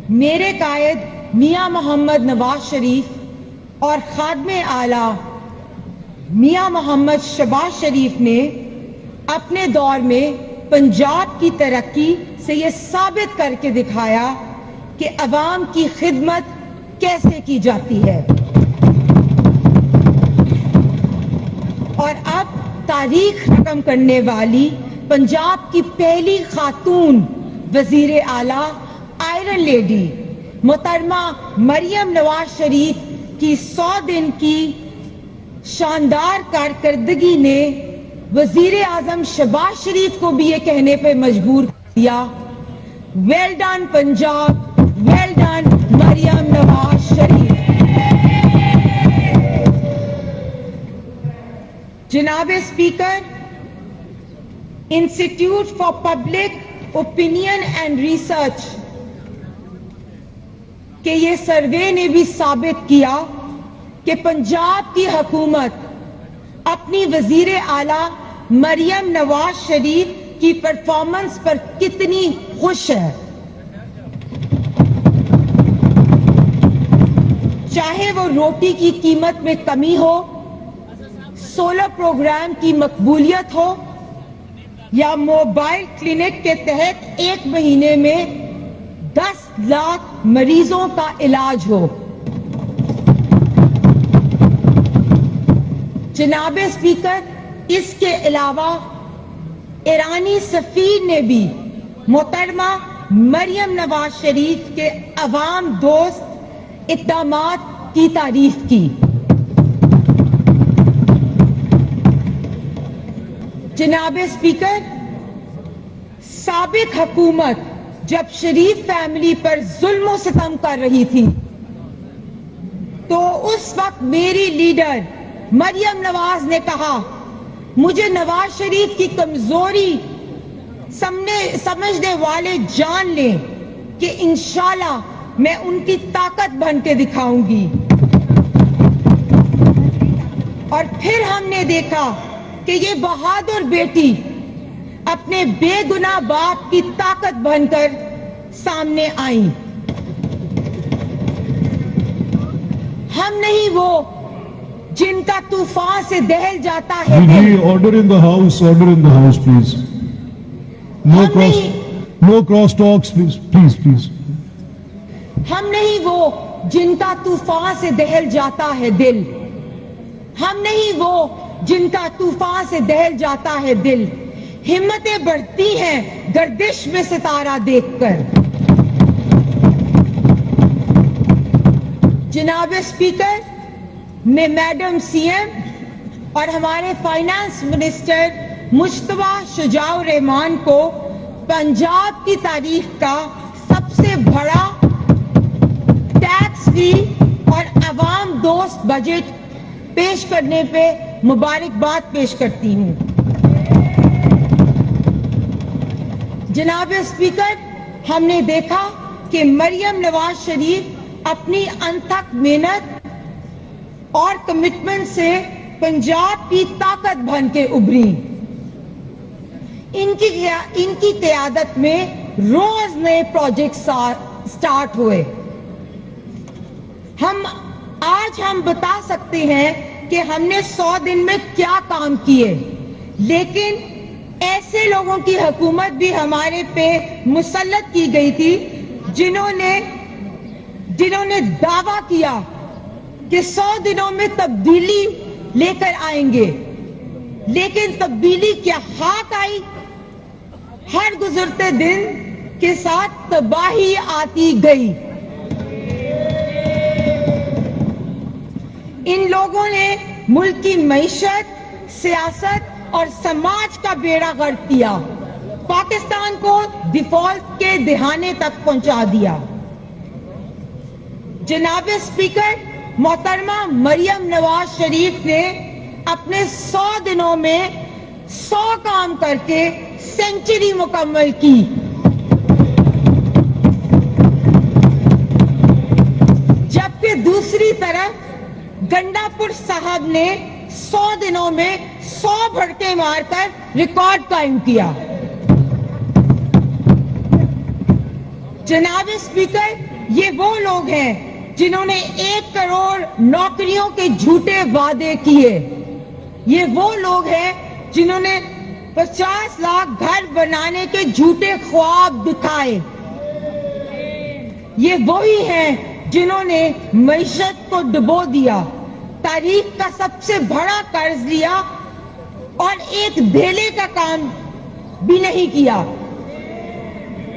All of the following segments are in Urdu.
میرے قائد میاں محمد نواز شریف اور خادم اعلیٰ میاں محمد شہباز شریف نے اپنے دور میں پنجاب کی ترقی سے یہ ثابت کر کے دکھایا کہ عوام کی خدمت کیسے کی جاتی ہے، اور اب تاریخ رقم کرنے والی پنجاب کی پہلی خاتون وزیر اعلیٰ آئرن لیڈی محترمہ مریم نواز شریف کی 100 دن کی شاندار کارکردگی نے وزیر اعظم شہباز شریف کو بھی یہ کہنے پہ مجبور کیا، well done Punjab, well done Maryam Nawaz Sharif. جناب speaker, institute for public opinion and research کہ یہ سروے نے بھی ثابت کیا کہ پنجاب کی حکومت اپنی وزیر اعلیٰ مریم نواز شریف کی پرفارمنس پر کتنی خوش ہے۔ چاہے وہ روٹی کی قیمت میں کمی ہو، سولر پروگرام کی مقبولیت ہو، یا موبائل کلینک کے تحت 1 مہینے میں 10 لاکھ مریضوں کا علاج ہو۔ جناب اسپیکر، اس کے علاوہ ایرانی سفیر نے بھی محترمہ مریم نواز شریف کے عوام دوست اقدامات کی تعریف کی۔ جناب اسپیکر، سابق حکومت جب شریف فیملی پر ظلم و ستم کر رہی تھی تو اس وقت میری لیڈر مریم نواز نے کہا، مجھے نواز شریف کی کمزوری سمجھنے والے جان لیں کہ انشاءاللہ میں ان کی طاقت بن کے دکھاؤں گی۔ اور پھر ہم نے دیکھا کہ یہ بہادر بیٹی اپنے بے گناہ باپ کی طاقت بن کر سامنے آئیں۔ ہم نہیں وہ جن کا طوفان سے دہل جاتا ہے دل۔ Order in the house, please. No cross talks, please. ہم نہیں وہ جن کا طوفان سے دہل جاتا ہے دل، ہم نہیں وہ جن کا طوفان سے دہل جاتا ہے دل، ہمتیں بڑھتی ہیں گردش میں ستارہ دیکھ کر۔ جناب اسپیکر، میں میڈم سی ایم اور ہمارے فائنانس منسٹر مجتبیٰ شجاع الرحمان کو پنجاب کی تاریخ کا سب سے بڑا ٹیکس فری اور عوام دوست بجٹ پیش کرنے پہ مبارکباد پیش کرتی ہوں۔ جناب اسپیکر، ہم نے دیکھا کہ مریم نواز شریف اپنی انتھک محنت اور کمٹمنٹ سے پنجاب کی طاقت بن کے ابھری۔ ان کی قیادت میں روز نئے پروجیکٹ سٹارٹ ہوئے۔ آج ہم بتا سکتے ہیں کہ ہم نے 100 دن میں کیا کام کیے، لیکن ایسے لوگوں کی حکومت بھی ہمارے پہ مسلط کی گئی تھی جنہوں نے دعویٰ کیا کہ 100 دنوں میں تبدیلی لے کر آئیں گے، لیکن تبدیلی کیا خاک آئی؟ ہر گزرتے دن کے ساتھ تباہی آتی گئی۔ ان لوگوں نے ملک کی معیشت، سیاست اور سماج کا بیڑا غرق کیا، پاکستان کو ڈیفالٹ کے دہانے تک پہنچا دیا۔ جناب اسپیکر، محترمہ مریم نواز شریف نے اپنے 100 دنوں میں 100 کام کر کے سینچری مکمل کی۔ جبکہ دوسری طرف گنڈا پور صاحب نے 100 دنوں میں 100 بھڑکے مار کر ریکارڈ قائم کیا۔ جناب اسپیکر، یہ وہ لوگ ہیں جنہوں نے 1 کروڑ نوکریوں کے جھوٹے وعدے کیے. یہ وہ لوگ ہیں جنہوں نے 50 لاکھ گھر بنانے کے جھوٹے خواب دکھائے. یہ وہی ہیں جنہوں نے معیشت کو ڈبو دیا, تاریخ کا سب سے بڑا قرض لیا اور ایک دھیلے کا کام بھی نہیں کیا.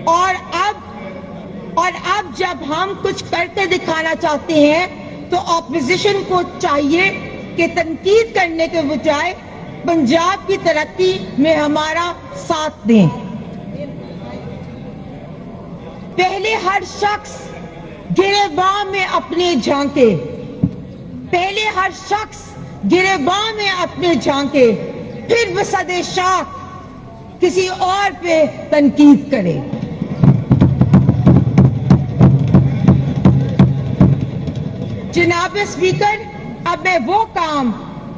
اور اب جب ہم کچھ کر کے دکھانا چاہتے ہیں تو اپوزیشن کو چاہیے کہ تنقید کرنے کے بجائے پنجاب کی ترقی میں ہمارا ساتھ دیں. پہلے ہر شخص گریباں میں اپنے جھانکے, پہلے ہر شخص گریباں میں اپنے جھانکے, پھر وسعت شاخ کسی اور پہ تنقید کرے. جناب اسپیکر, اب میں وہ کام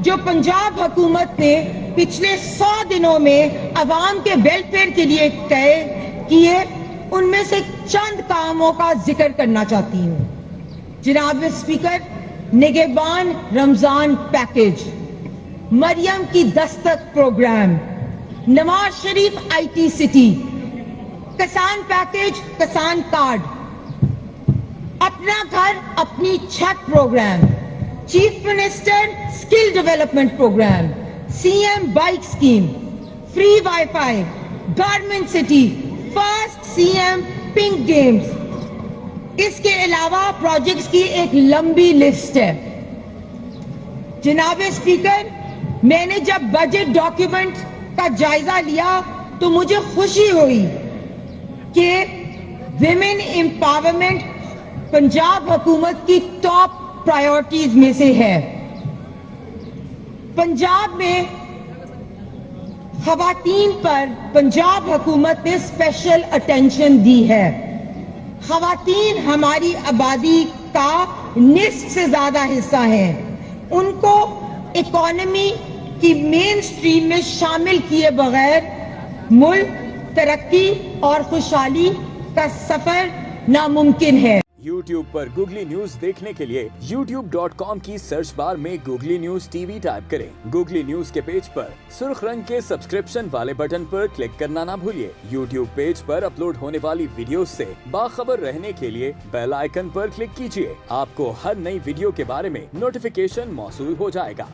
جو پنجاب حکومت نے پچھلے 100 دنوں میں عوام کے ویلفیئر کے لیے کیے, ان میں سے چند کاموں کا ذکر کرنا چاہتی ہوں. جناب اسپیکر, نگہبان رمضان پیکج, مریم کی دستک programme, Nawaz Sharif IT city, کسان پیکج, کسان کارڈ, اپنا گھر اپنی چھت programme, chief minister skill development programme, CM bike scheme, free wifi, government city, first CM pink games. اس کے علاوہ پروجیکٹس کی ایک لمبی لسٹ ہے. جناب اسپیکر, میں نے جب بجٹ ڈاکیومنٹ کا جائزہ لیا تو مجھے خوشی ہوئی کہ ویمن امپاورمنٹ پنجاب حکومت کی ٹاپ پرائیورٹیز میں سے ہے. پنجاب میں خواتین پر پنجاب حکومت نے اسپیشل اٹینشن دی ہے. خواتین ہماری آبادی کا نصف سے زیادہ حصہ ہیں. ان کو اکانومی کی مین اسٹریم میں شامل کیے بغیر ملک ترقی اور خوشحالی کا سفر ناممکن ہے. YouTube پر گوگلی نیوز دیکھنے کے لیے youtube.com کی سرچ بار میں گوگلی نیوز TV ٹائپ کریں. گوگلی نیوز کے پیج پر سرخ رنگ کے سبسکرپشن والے بٹن پر کلک کرنا نہ بھولیے. YouTube پیج پر اپلوڈ ہونے والی ویڈیوز سے باخبر رہنے کے لیے بیل آئیکن پر کلک کیجیے. آپ کو ہر نئی ویڈیو کے بارے میں نوٹیفیکیشن موصول ہو جائے گا.